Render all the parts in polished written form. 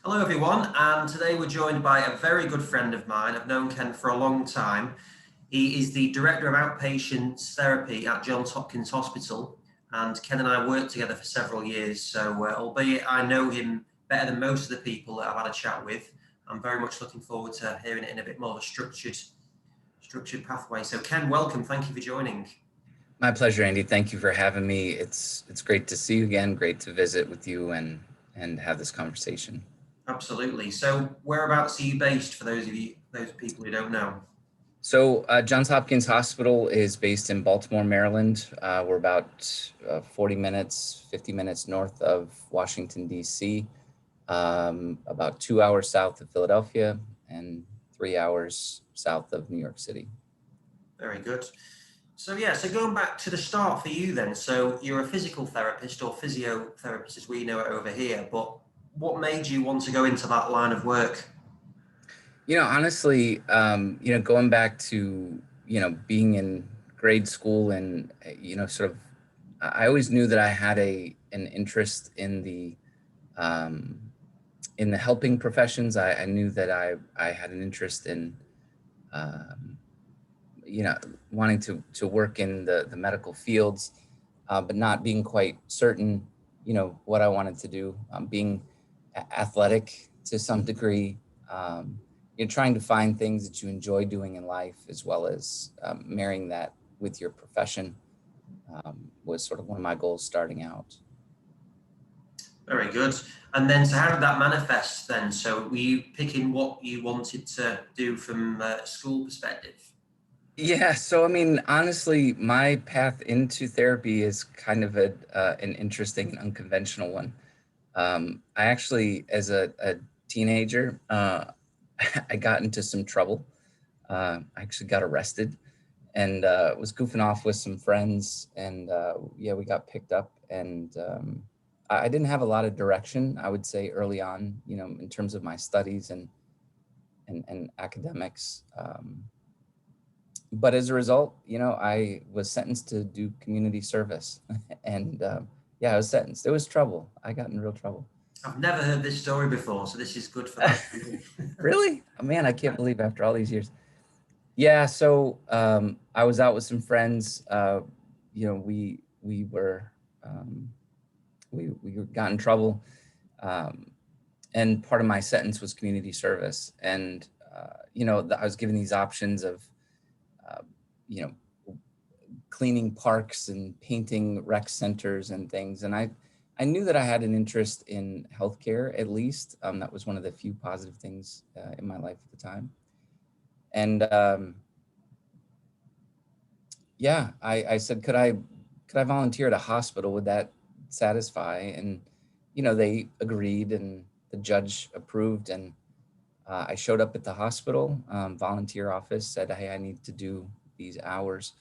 Hello everyone, and today we're joined by a very good friend of mine. I've known Ken for a long time. He is the Director of Outpatient Therapy at Johns Hopkins Hospital, and Ken and I worked together for several years, so albeit I know him better than most of the people that I've had a chat with, I'm very much looking forward to hearing it in a bit more of a structured pathway. So Ken, welcome, thank you for joining. My pleasure, Andy. Thank you for having me. It's great to see you again. Great to visit with you and have this conversation. Absolutely. So whereabouts are you based for those people who don't know? So Johns Hopkins Hospital is based in Baltimore, Maryland. We're about 40 minutes, 50 minutes north of Washington, D.C., about 2 hours south of Philadelphia and 3 hours south of New York City. Very good. So going back to the start for you then, so you're a physical therapist or physiotherapist as we know it over here, but what made you want to go into that line of work? Honestly, going back to, being in grade school and, sort of, I always knew that I had an interest in the helping professions. I knew that I had an interest in, um, wanting to work in the medical fields, but not being quite certain, what I wanted to do, being athletic to some degree. You're trying to find things that you enjoy doing in life, as well as marrying that with your profession, was sort of one of my goals starting out. Very good. And then, so how did that manifest then? So were you picking what you wanted to do from a school perspective? Yeah, so I mean, honestly, my path into therapy is kind of an interesting and unconventional one. I actually, as a teenager, I got into some trouble. I actually got arrested and was goofing off with some friends, and yeah, we got picked up. And I didn't have a lot of direction, I would say, early on, in terms of my studies and academics. But as a result, I was sentenced to do community service, and yeah, I was sentenced. It was trouble. I got in real trouble. I've never heard this story before, so this is good for that for me. Really? Oh, man, I can't believe after all these years. Yeah, so I was out with some friends. We were we got in trouble, um, and part of my sentence was community service. And I was given these options of uh, you know cleaning parks and painting rec centers and things. And I knew that I had an interest in healthcare, at least. That was one of the few positive things in my life at the time. And yeah, I said, could I volunteer at a hospital? Would that satisfy? And they agreed, and the judge approved. And I showed up at the hospital volunteer office, said, hey, I need to do these hours.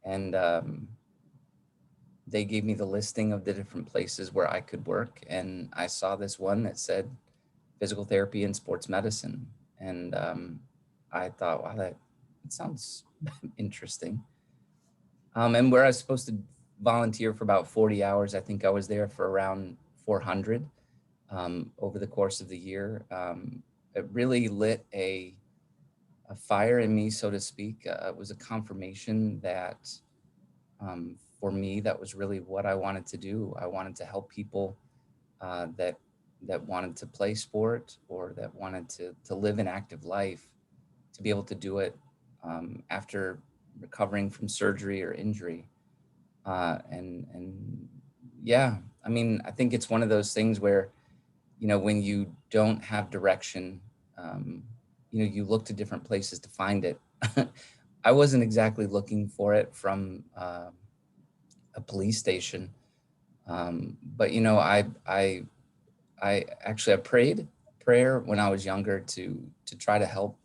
And they gave me the listing of the different places where I could work. And I saw this one that said physical therapy and sports medicine. And I thought, wow, that sounds interesting. And where I was supposed to volunteer for about 40 hours, I think I was there for around 400 over the course of the year. It really lit a fire in me, so to speak. It was a confirmation that for me, that was really what I wanted to do. I wanted to help people that wanted to play sport or that wanted to live an active life, to be able to do it after recovering from surgery or injury. And yeah, I mean, I think it's one of those things where, when you don't have direction, um, you look to different places to find it. I wasn't exactly looking for it from a police station, but I actually I prayed a prayer when I was younger to try to help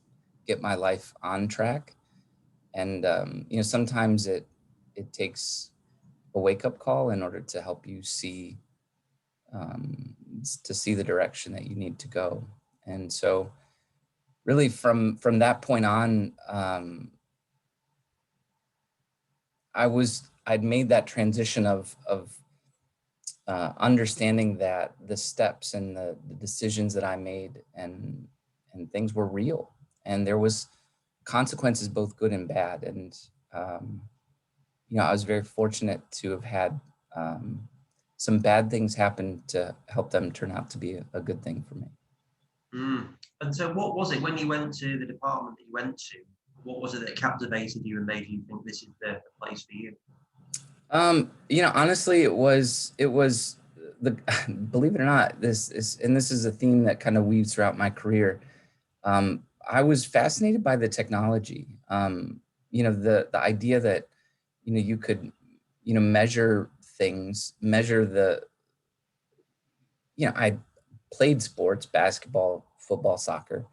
get my life on track. And sometimes it takes a wake up call in order to help you see to see the direction that you need to go. And so, really, from that point on, I'd made that transition of understanding that the steps and the decisions that I made and things were real, and there was consequences, both good and bad. And I was very fortunate to have had some bad things happen to help them turn out to be a good thing for me. Mm. And so what was it when you went to the department that you went to? What was it that captivated you and made you think this is the place for you? Honestly, it was the believe it or not, this is a theme that kind of weaves throughout my career. I was fascinated by the technology. The idea that you could measure things, measure I played sports, basketball, football, soccer,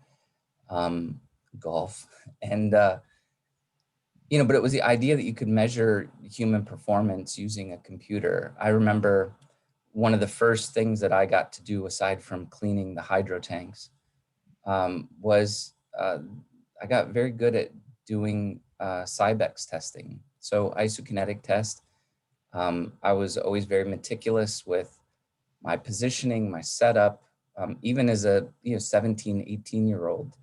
um, golf, and but it was the idea that you could measure human performance using a computer. I remember one of the first things that I got to do, aside from cleaning the hydro tanks, was I got very good at doing Cybex testing. So isokinetic test. I was always very meticulous with my positioning, my setup, even as a 17, 18-year-old.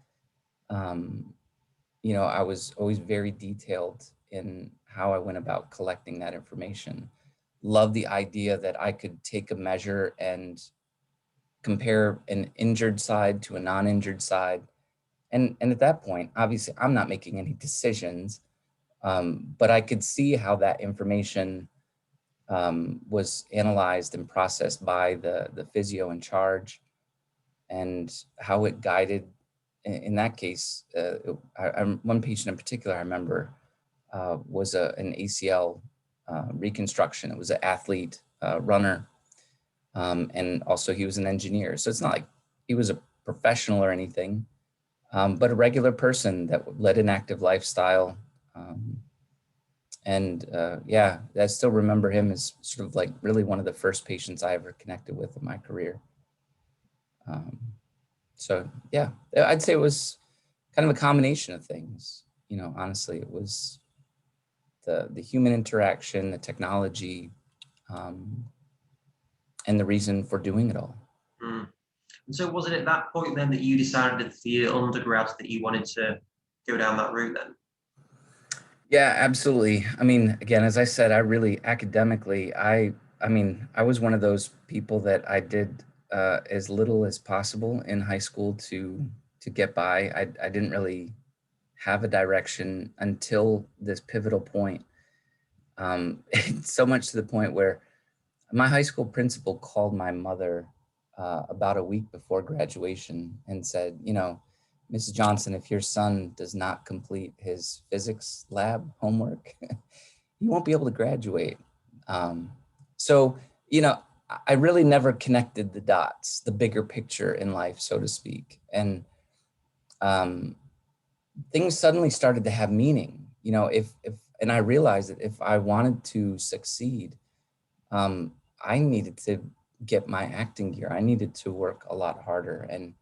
Um, I was always very detailed in how I went about collecting that information. Love the idea that I could take a measure and compare an injured side to a non-injured side. And at that point, obviously, I'm not making any decisions, but I could see how that information was analyzed and processed by the physio in charge, and how it guided. In that case, one patient in particular I remember was an ACL reconstruction. It was an athlete, runner, and also he was an engineer. So it's not like he was a professional or anything, but a regular person that led an active lifestyle. Yeah, I still remember him as sort of like really one of the first patients I ever connected with in my career. Um, so yeah, I'd say it was kind of a combination of things. Honestly, it was the human interaction, the technology, um, and the reason for doing it all. Mm. And so was it at that point then that you decided for your undergrad that you wanted to go down that route then? Yeah, absolutely. I mean, again, as I said, I really academically, I was one of those people that I did as little as possible in high school to get by. I didn't really have a direction until this pivotal point. So much to the point where my high school principal called my mother about a week before graduation and said, Mrs. Johnson, if your son does not complete his physics lab homework, he won't be able to graduate. Um, so, I really never connected the dots, the bigger picture in life, so to speak. And um, things suddenly started to have meaning. And I realized that if I wanted to succeed, um, I needed to get my acting gear. I needed to work a lot harder. And,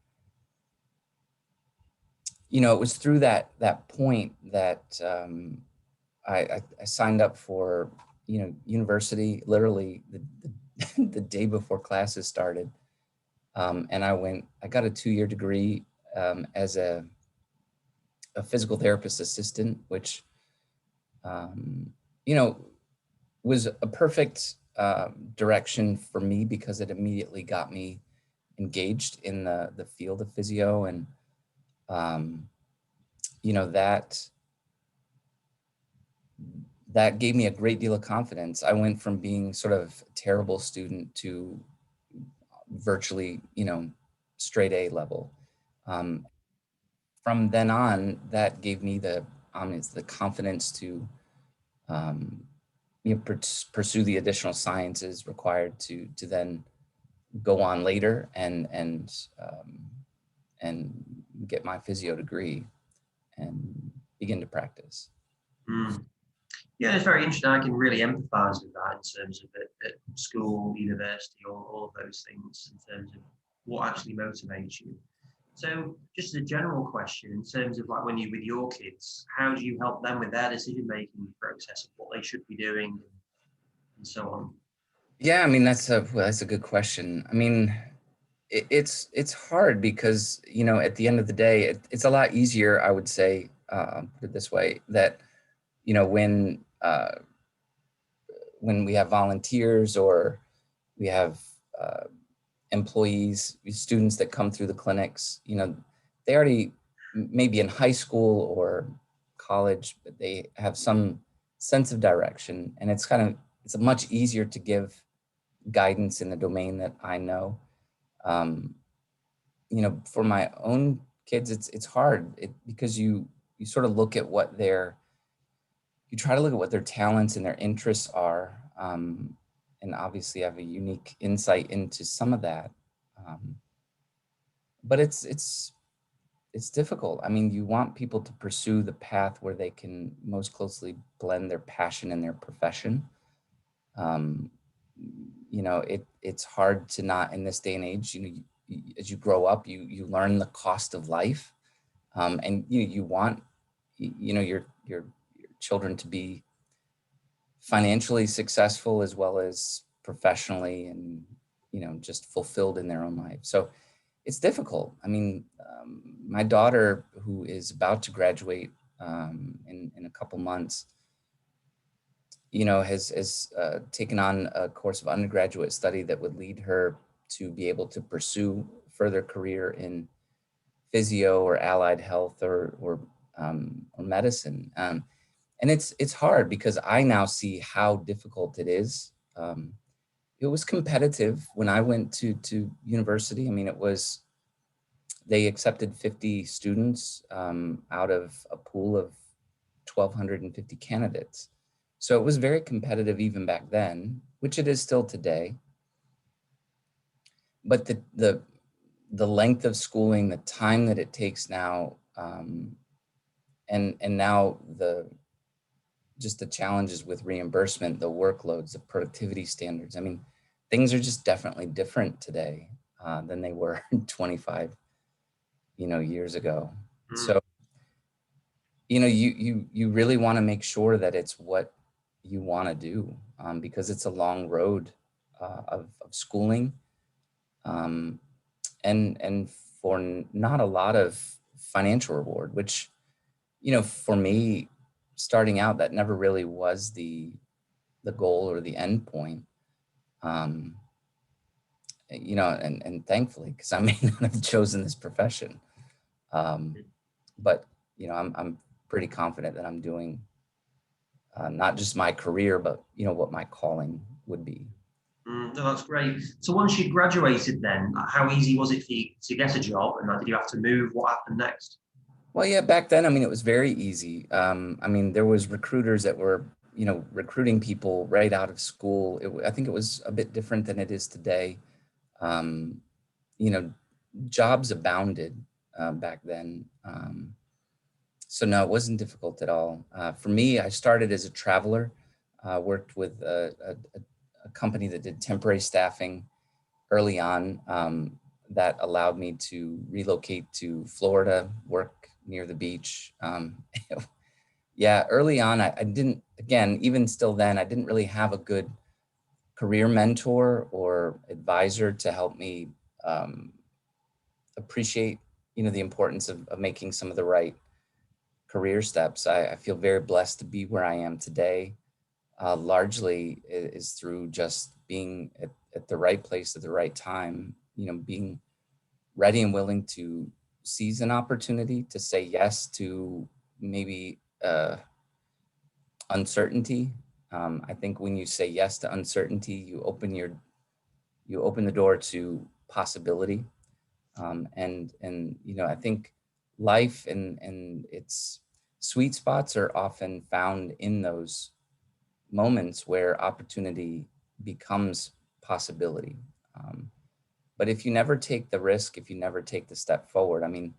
it was through that point that I signed up for, university literally the day before classes started. And I got a 2-year degree as a physical therapist assistant, which, um, you know, was a perfect direction for me because it immediately got me engaged in the field of physio. And, um, you know, that gave me a great deal of confidence. I went from being sort of a terrible student to virtually, straight A level. Um, from then on, that gave me the confidence to, um, pursue the additional sciences required to then go on later and get my physio degree and begin to practice. Mm. Yeah, it's very interesting. I can really empathise with that in terms of at school, university, all of those things in terms of what actually motivates you. So, just as a general question, in terms of like when you're with your kids, how do you help them with their decision making process of what they should be doing and so on? Yeah, I mean that's a good question. I mean, it's hard because at the end of the day, it's a lot easier, I would say, put it this way, that you know when uh, when we have volunteers or we have uh, employees, students that come through the clinics, they already maybe in high school or college, but they have some sense of direction, and it's much easier to give guidance in the domain that I know. Um, for my own kids, it's hard because you sort of look at you try to look at what their talents and their interests are, and obviously have a unique insight into some of that. Um, but it's difficult. I mean, you want people to pursue the path where they can most closely blend their passion and their profession. Um, it's hard to not in this day and age. As you grow up, you learn the cost of life, and you want your children to be financially successful as well as professionally, and just fulfilled in their own life. So it's difficult. I mean, my daughter, who is about to graduate in a couple months, has taken on a course of undergraduate study that would lead her to be able to pursue further career in physio or allied health or medicine. And it's hard because I now see how difficult it is. It was competitive when I went to university. I mean, they accepted 50 students out of a pool of 1,250 candidates. So it was very competitive even back then, which it is still today. But the length of schooling, the time that it takes now, and now the challenges with reimbursement, the workloads, the productivity standards. I mean, things are just definitely different today than they were 25, years ago. Mm. So, you really want to make sure that it's what you want to do, because it's a long road of schooling, um, and for not a lot of financial reward, which, for me, starting out, that never really was the goal or the end point. Um, and thankfully, because I may not have chosen this profession. Um, but I'm pretty confident that I'm doing not just my career, but what my calling would be. No, that's great. So once you graduated, then how easy was it for you to get a job, and did you have to move? What happened next? Well, yeah, back then, I mean, it was very easy. I mean, there was recruiters that were, recruiting people right out of school. I think it was a bit different than it is today. Um, you know, Jobs abounded back then. So no, it wasn't difficult at all. For me, I started as a traveler, worked with a company that did temporary staffing early on, that allowed me to relocate to Florida, work near the beach. Yeah, early on, I didn't, again, even still then, I didn't really have a good career mentor or advisor to help me um, appreciate, the importance of making some of the right career steps. I feel very blessed to be where I am today. Largely is through just being at the right place at the right time, being ready and willing to seize an opportunity, to say yes to maybe uncertainty. I think when you say yes to uncertainty, you open the door to possibility. And I think life and its sweet spots are often found in those moments where opportunity becomes possibility. Um, but if you never take the risk, if you never take the step forward, I mean,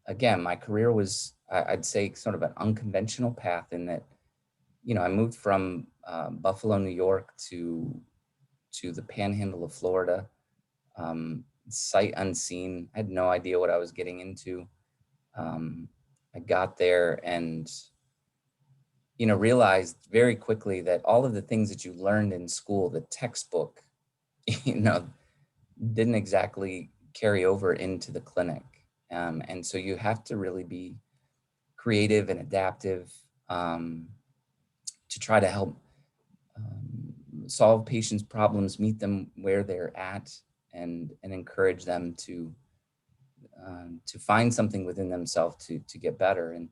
again, my career was, I'd say, sort of an unconventional path in that, I moved from Buffalo, New York to the Panhandle of Florida, sight unseen. I had no idea what I was getting into. I got there, and realized very quickly that all of the things that you learned in school, the textbook, you know, didn't exactly carry over into the clinic. And so you have to really be creative and adaptive, to try to help solve patients' problems, meet them where they're at, and encourage them to find something within themselves to get better. And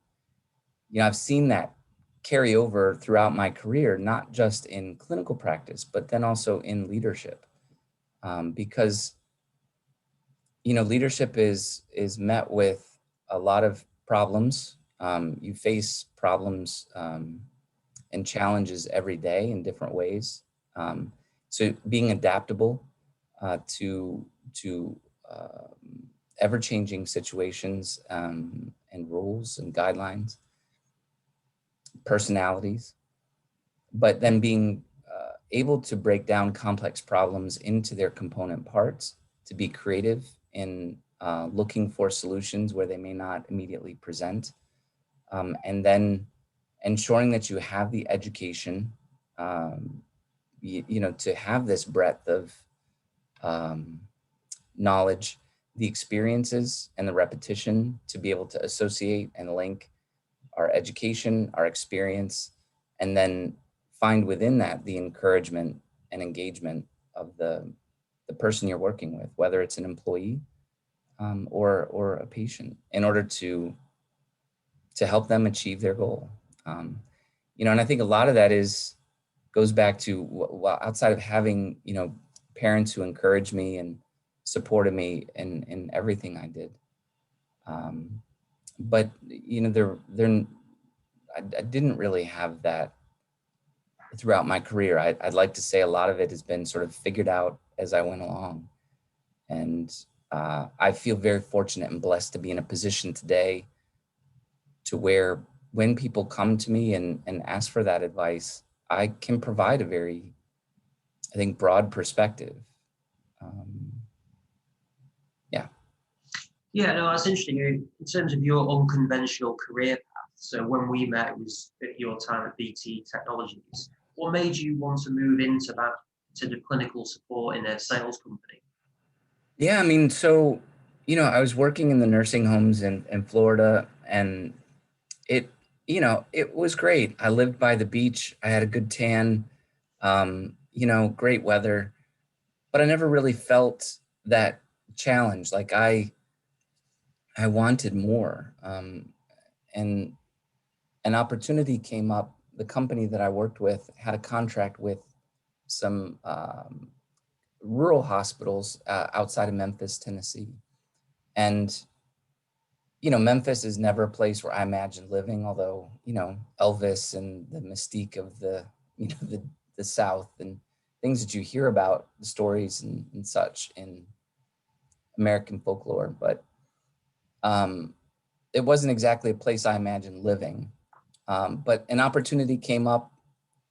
I've seen that carry over throughout my career, not just in clinical practice, but then also in leadership, because leadership is met with a lot of problems. You face problems and challenges every day in different ways. Um, so being adaptable to ever-changing situations, and rules and guidelines, personalities, but then being able to break down complex problems into their component parts, to be creative in looking for solutions where they may not immediately present, and then ensuring that you have the education, to have this breadth of knowledge, the experiences and the repetition to be able to associate and link our education, our experience, and then find within that the encouragement and engagement of the person you're working with, whether it's an employee, or a patient, in order to help them achieve their goal. And I think a lot of that goes back to, outside of having parents who encouraged me and supported me in everything I did. But I didn't really have that throughout my career. I'd like to say a lot of it has been sort of figured out as I went along. And I feel very fortunate and blessed to be in a position today to where when people come to me and ask for that advice, I can provide a very, I think, broad perspective. Yeah. Yeah, no, that's interesting. In terms of your unconventional career path, so when we met, it was at your time at BTE Technologies. What made you want to move into that, to the clinical support in a sales company? Yeah, I mean, so, I was working in the nursing homes in Florida, and it, it was great. I lived by the beach. I had a good tan, great weather, but I never really felt that challenge. Like I wanted more. And an opportunity came up. The company that I worked with had a contract with some rural hospitals outside of Memphis, Tennessee. And, Memphis is never a place where I imagined living, although, Elvis and the mystique of the South and things that you hear about, the stories and such in American folklore. But it wasn't exactly a place I imagined living. But an opportunity came up.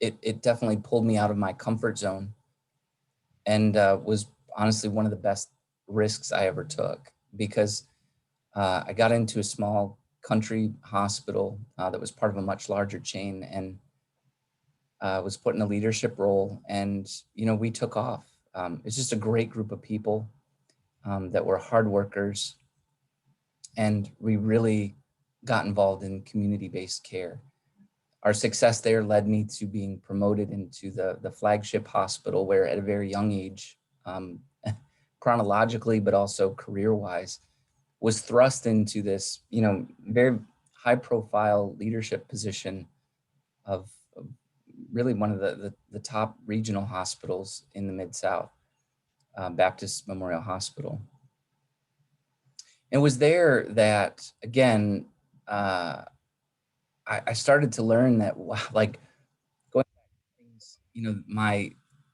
It definitely pulled me out of my comfort zone, and was honestly one of the best risks I ever took, because I got into a small country hospital that was part of a much larger chain, and was put in a leadership role, and we took off. It's just a great group of people that were hard workers, and we really got involved in community-based care. Our success there led me to being promoted into the flagship hospital, where at a very young age, chronologically, but also career-wise, was thrust into this, very high-profile leadership position of really one of the top regional hospitals in the Mid-South, Baptist Memorial Hospital. It was there that, again, I started to learn that, wow, like, going back to things,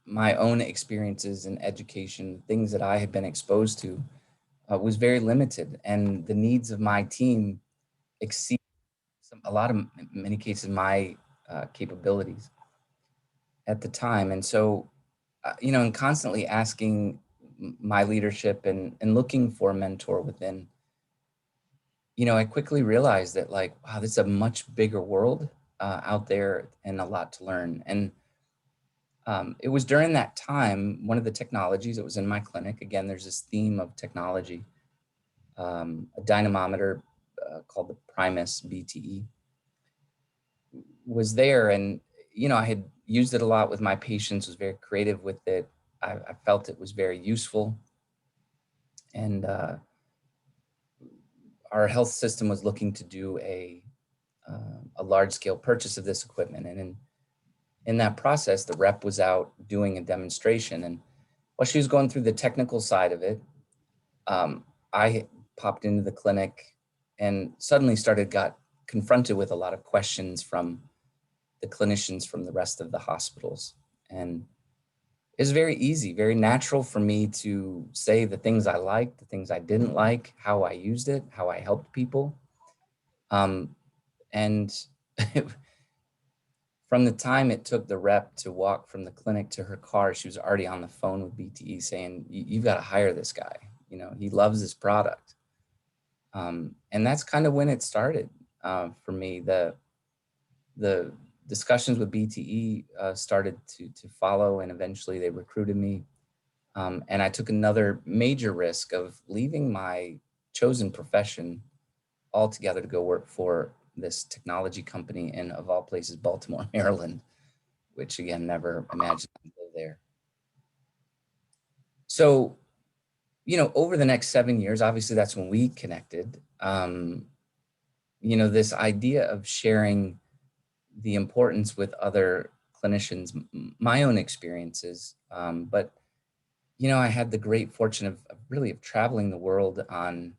my own experiences in education, things that I had been exposed to, was very limited, and the needs of my team exceed in many cases, my capabilities at the time. And so, and constantly asking my leadership and looking for a mentor within, I quickly realized that, like, wow, this is a much bigger world. out there and a lot to learn. And it was during that time, one of the technologies that was in my clinic, again, there's this theme of technology, a dynamometer called the Primus BTE was there. And, I had used it a lot with my patients, was very creative with it. I felt it was very useful. And our health system was looking to do a large scale purchase of this equipment. And in that process, the rep was out doing a demonstration. And while she was going through the technical side of it, I popped into the clinic and suddenly got confronted with a lot of questions from the clinicians from the rest of the hospitals. And it was very easy, very natural for me to say the things I liked, the things I didn't like, how I used it, how I helped people. And from the time it took the rep to walk from the clinic to her car, she was already on the phone with BTE saying, you've got to hire this guy. He loves this product. And that's kind of when it started for me. The discussions with BTE started to follow, and eventually they recruited me. And I took another major risk of leaving my chosen profession altogether to go work for this technology company in, of all places, Baltimore, Maryland, which again, never imagined I'd go there. So, over the next 7 years, obviously that's when we connected. This idea of sharing the importance with other clinicians, my own experiences, but I had the great fortune of traveling the world on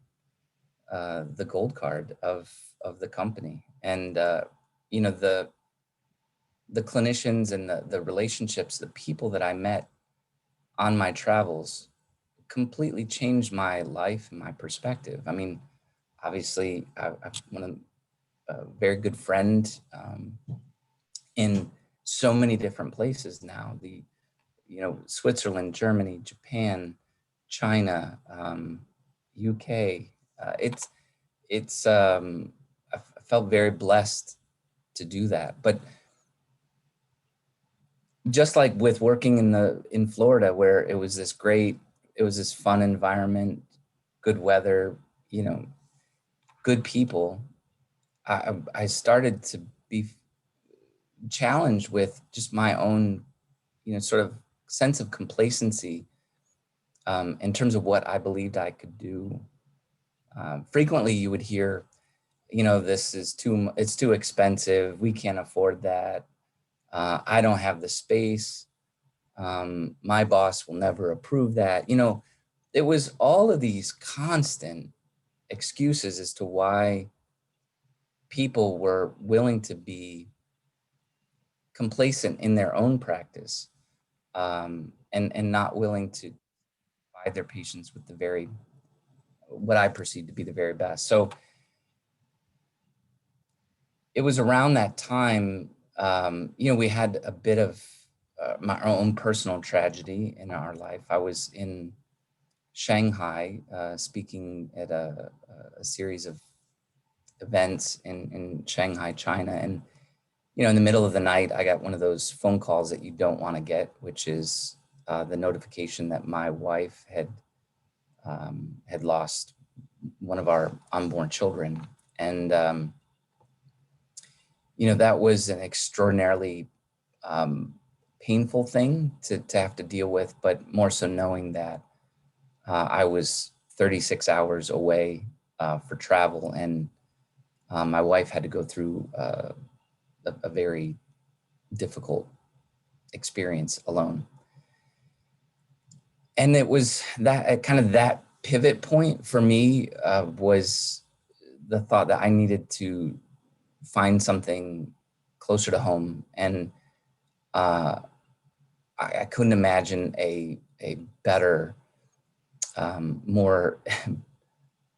the gold card of the company. And the clinicians and the relationships, the people that I met on my travels completely changed my life and my perspective. I mean, obviously, I'm a very good friend in so many different places now. Switzerland, Germany, Japan, China, UK. I felt very blessed to do that. But just like with working in Florida, where it was this fun environment, good weather, good people, I started to be challenged with just my own, sort of sense of complacency in terms of what I believed I could do. Frequently you would hear, it's too expensive. We can't afford that. I don't have the space. My boss will never approve that. It was all of these constant excuses as to why people were willing to be complacent in their own practice, and not willing to provide their patients with what I perceive to be the very best. So it was around that time, we had a bit of my own personal tragedy in our life. I was in Shanghai speaking at a series of events in Shanghai, China. And, in the middle of the night, I got one of those phone calls that you don't want to get, which is the notification that my wife had lost one of our unborn children. And, that was an extraordinarily painful thing to have to deal with, but more so knowing that I was 36 hours away for travel, and my wife had to go through a very difficult experience alone. And it was that kind of that pivot point for me was the thought that I needed to find something closer to home. And I couldn't imagine a better, more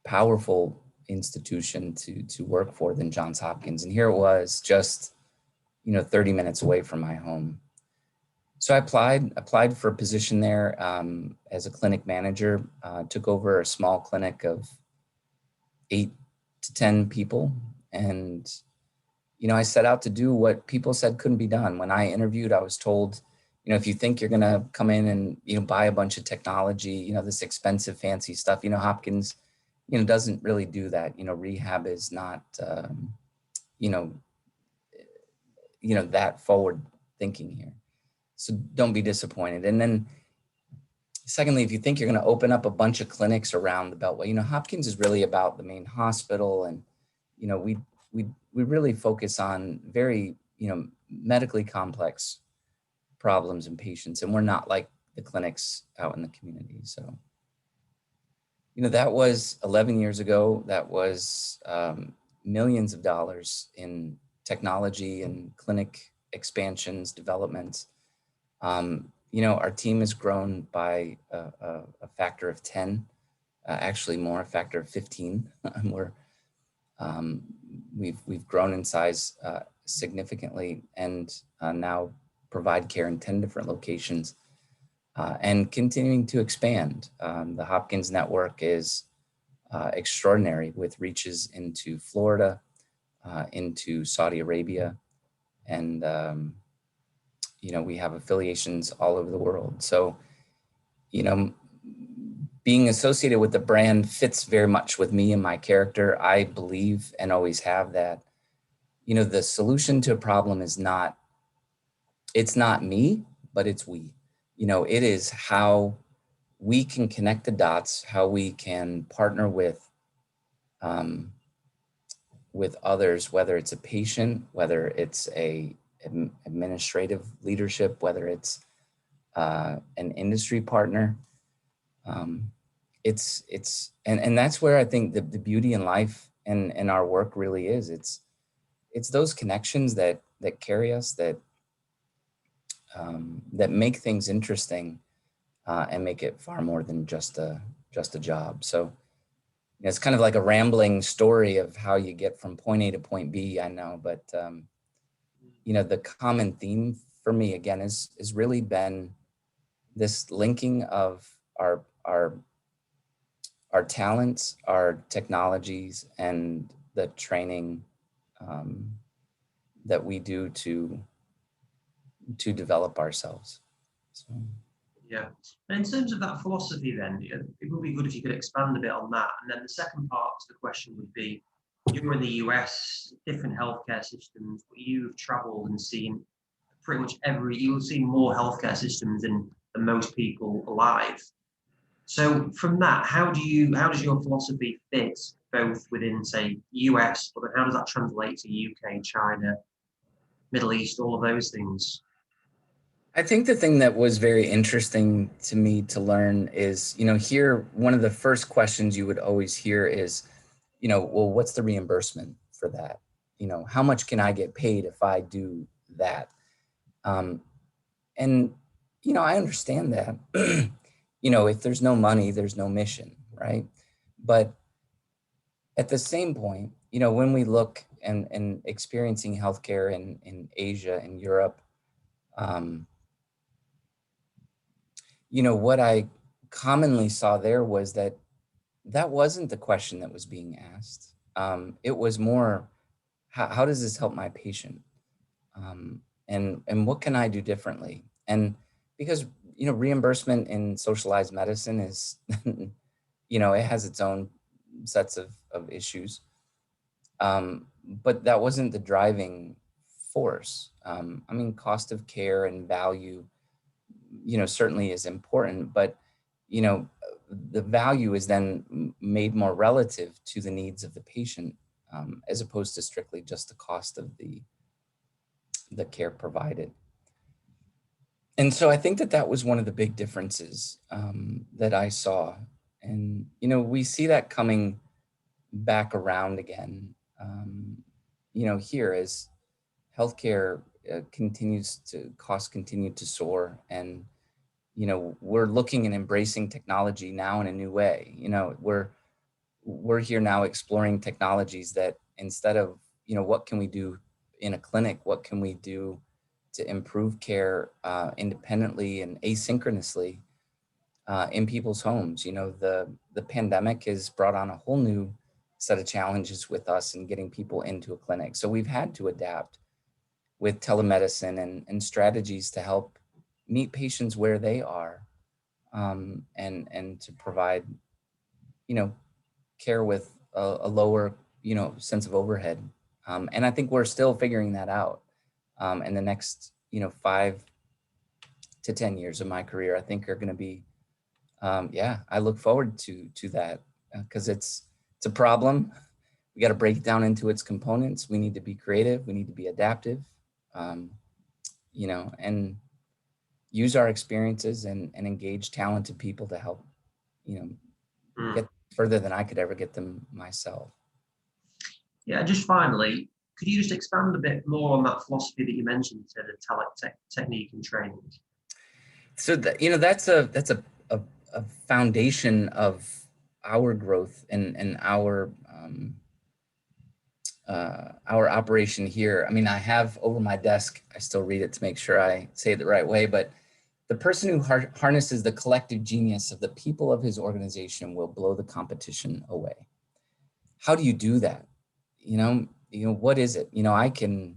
powerful institution to work for than Johns Hopkins. And here it was, just 30 minutes away from my home. So I applied for a position there as a clinic manager, took over a small clinic of 8 to 10 people. And I set out to do what people said couldn't be done. When I interviewed, I was told, if you think you're going to come in and, buy a bunch of technology, this expensive, fancy stuff, Hopkins, doesn't really do that. Rehab is not, you know, that forward thinking here. So don't be disappointed. And then secondly, if you think you're going to open up a bunch of clinics around the Beltway, Hopkins is really about the main hospital. And, we really focus on very, medically complex problems and patients. And we're not like the clinics out in the community. So, that was 11 years ago. That was millions of dollars in technology and clinic expansions, developments. Our team has grown by a factor of 10, actually more, a factor of 15. We've grown in size significantly, and now provide care in 10 different locations, and continuing to expand. The Hopkins network is extraordinary, with reaches into Florida, into Saudi Arabia, and we have affiliations all over the world. So, being associated with the brand fits very much with me and my character. I believe, and always have, that, the solution to a problem is not, it's not me, but it's we. It is how we can connect the dots, how we can partner with others, whether it's a patient, whether it's administrative leadership, whether it's an industry partner. And that's where I think the beauty in life and our work really is. It's those connections that carry us, that make things interesting, and make it far more than just a job. So it's kind of like a rambling story of how you get from point A to point B, I know, but the common theme for me, again, is really been this linking of our talents, our technologies, and the training that we do to develop ourselves. So. Yeah. And in terms of that philosophy, then, it would be good if you could expand a bit on that. And then the second part to the question would be, you're in the US, different healthcare systems, but you've traveled and seen pretty much you've seen more healthcare systems than most people alive. So from that, how does your philosophy fit both within, say, US, but then how does that translate to UK, China, Middle East, all of those things? I think the thing that was very interesting to me to learn is, here, one of the first questions you would always hear is, well, what's the reimbursement for that? How much can I get paid if I do that? And, I understand that, if there's no money, there's no mission, right? But at the same point, when we look and experiencing healthcare in Asia and Europe, what I commonly saw there was that wasn't the question that was being asked. It was more, how does this help my patient? And what can I do differently? And because, reimbursement in socialized medicine is, it has its own sets of issues. But that wasn't the driving force. Cost of care and value, certainly is important, but, the value is then made more relative to the needs of the patient, as opposed to strictly just the cost of the care provided. And so I think that was one of the big differences that I saw. And, we see that coming back around again, here, as healthcare costs continue to soar. And, we're looking and embracing technology now in a new way. We're here now exploring technologies that, instead of, what can we do in a clinic, what can we do to improve care independently and asynchronously in people's homes. The pandemic has brought on a whole new set of challenges with us in getting people into a clinic. So we've had to adapt with telemedicine and strategies to help meet patients where they are, and to provide, care with a lower, sense of overhead. And I think we're still figuring that out. And the next, 5 to 10 years of my career, I think are going to be, I look forward to that, because it's a problem. We got to break it down into its components. We need to be creative. We need to be adaptive, and use our experiences and engage talented people to help, get further than I could ever get them myself. Yeah, just finally, could you just expand a bit more on that philosophy that you mentioned, the technique and training? So that's a foundation of our growth and our operation here. I mean, I have over my desk, I still read it to make sure I say it the right way, but the person who harnesses the collective genius of the people of his organization will blow the competition away. How do you do that? What is it? I can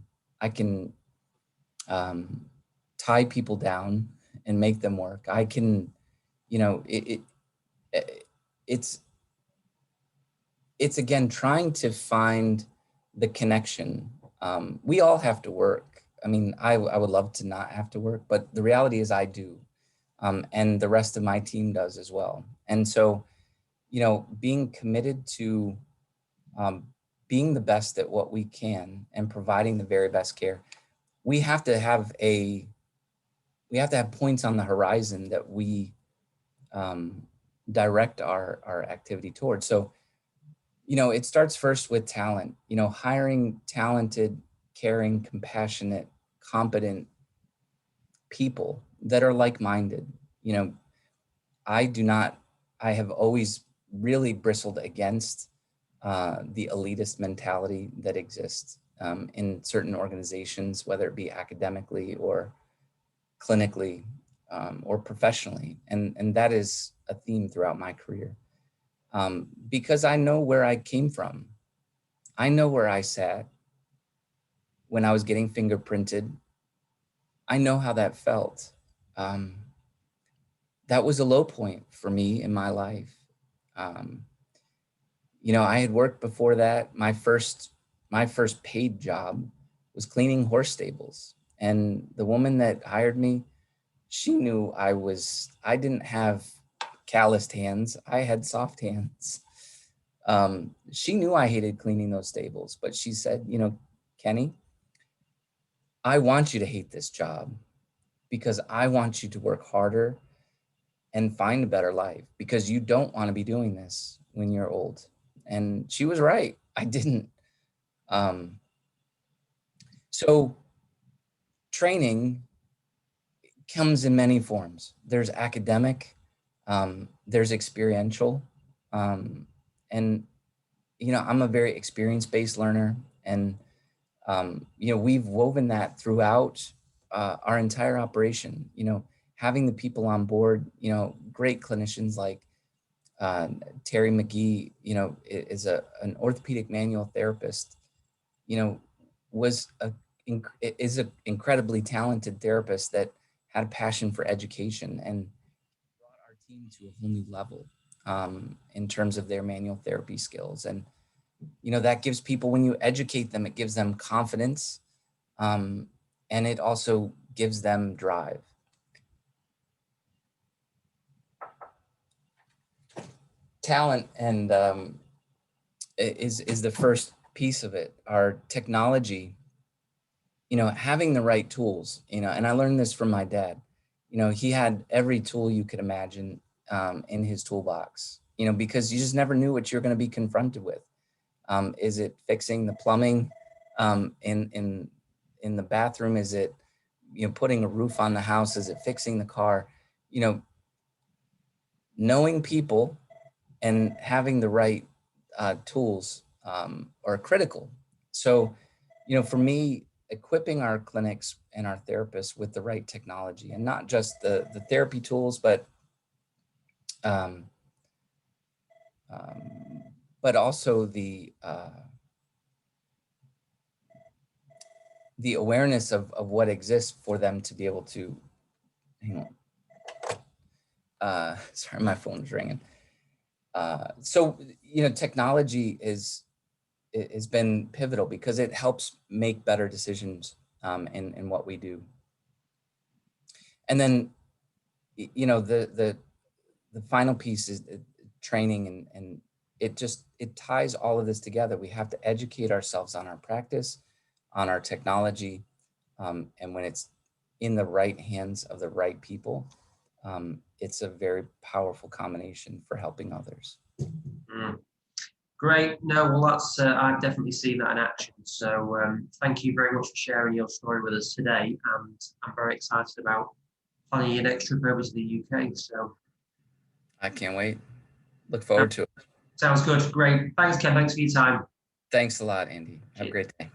tie people down and make them work. I can, it's again trying to find the connection. We all have to work. I mean, I would love to not have to work, but the reality is I do, and the rest of my team does as well. And so, being committed to being the best at what we can and providing the very best care, we have to have points on the horizon that we direct our activity towards. So, it starts first with talent, hiring talented, caring, compassionate, competent people that are like-minded. I have always really bristled against the elitist mentality that exists in certain organizations, whether it be academically or clinically, or professionally. And that is a theme throughout my career. Because I know where I came from. I know where I sat when I was getting fingerprinted. I know how that felt. That was a low point for me in my life. I had worked before that. My first paid job was cleaning horse stables. And the woman that hired me, she knew I didn't have calloused hands. I had soft hands. She knew I hated cleaning those stables, but she said, Kenny, I want you to hate this job because I want you to work harder and find a better life, because you don't want to be doing this when you're old. And she was right. I didn't. So training comes in many forms. There's academic, there's experiential, and I'm a very experience-based learner, and we've woven that throughout our entire operation. Having the people on board, great clinicians like Terry McGee, is an orthopedic manual therapist. Is an incredibly talented therapist that had a passion for education and brought our team to a whole new level in terms of their manual therapy skills. And that gives people, when you educate them, it gives them confidence, and it also gives them drive. Talent and is the first piece of it. Our technology, having the right tools, and I learned this from my dad. He had every tool you could imagine in his toolbox, because you just never knew what you're going to be confronted with. Is it fixing the plumbing in the bathroom? Is it, putting a roof on the house? Is it fixing the car? Knowing people and having the right tools are critical. So, for me, equipping our clinics and our therapists with the right technology, and not just the therapy tools, but but also the awareness of what exists for them to be able to, hang on, sorry, my phone's ringing. So, technology has been pivotal because it helps make better decisions in what we do. And then, the final piece is training, and it ties all of this together. We have to educate ourselves on our practice, on our technology, and when it's in the right hands of the right people, it's a very powerful combination for helping others. Mm. Great. No, well, that's I've definitely seen that in action. So thank you very much for sharing your story with us today, and I'm very excited about planning your next trip over to the UK. So I can't wait. Look forward to it. sounds good. Great. Thanks, Ken. Thanks for your time. Thanks a lot, Andy. Have a Cheers. great day.